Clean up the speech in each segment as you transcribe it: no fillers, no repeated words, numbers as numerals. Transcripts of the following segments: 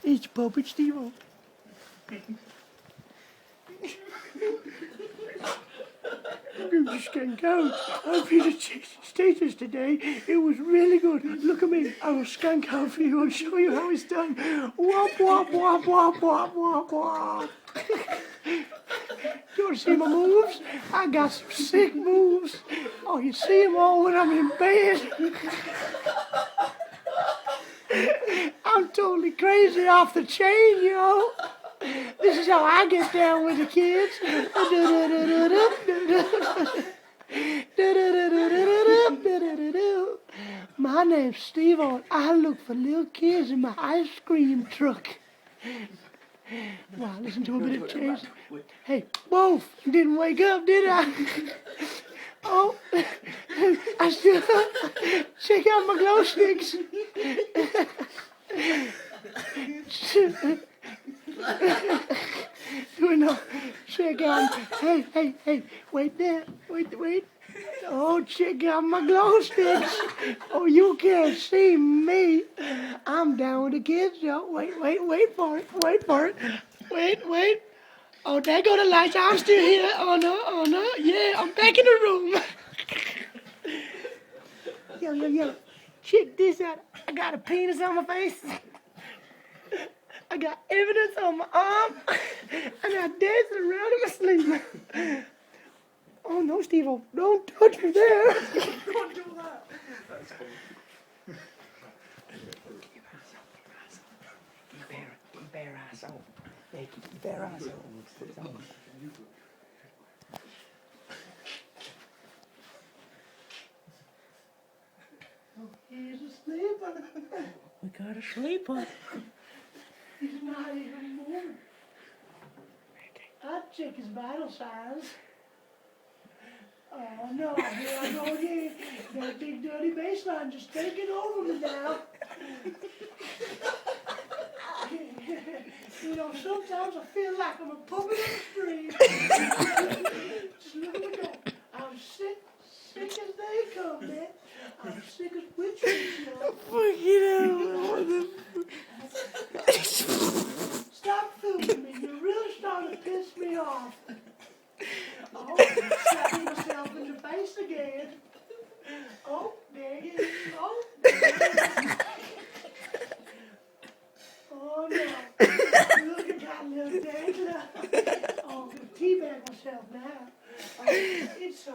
It's Puppet Stevo. You skank out. I've been at status today. It was really good. Look at me. I will skank out for you. I'll show you how it's done. Wop, wop, wop, wop, wop, wop, wop. You want to see my moves? I got some sick moves. Oh, you see them all when I'm in bed. I'm totally crazy off the chain, yo. This is how I get down with the kids. My name's Stevo. I look for little kids in my ice cream truck. Now listen to a bit of change. Hey, both didn't wake up, did I? Oh, I still check out my glow sticks. No, check out. Hey, wait there. Wait. Oh, check out my glow sticks. Oh, you can't see me. I'm down with the kids, yo. Wait for it. Wait. Oh, there go the lights. I'm still here. Oh, no. Yeah, I'm back in the room. Yo. Check this out. I got a penis on my face. I got evidence on my arm. I got dancing around in my sleep. Oh, no, Stevo. Don't touch me there. Don't do that. That's funny. Keep bare asshole. Hey, keep bare asshole. Oh, he's asleep. We got a sleeper. He's not even moving. I'd check his vital signs. Oh no, here I go again. That big dirty baseline just taking over me now. You know, sometimes I feel like I'm a puppet on the street. Just look at me go. I'm sick as they come, man. I'm sick as witches, you know. Stop filming me. You're really starting to piss me off. Oh, slapping myself in the face again. Oh, there it is. Oh, there it is. Oh, no. Look at that little dangler. Oh, I'm going to teabag myself now. Oh, it's so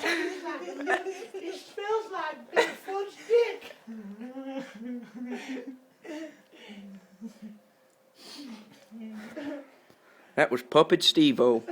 it smells like Bigfoot's dick. That was Puppet Stevo.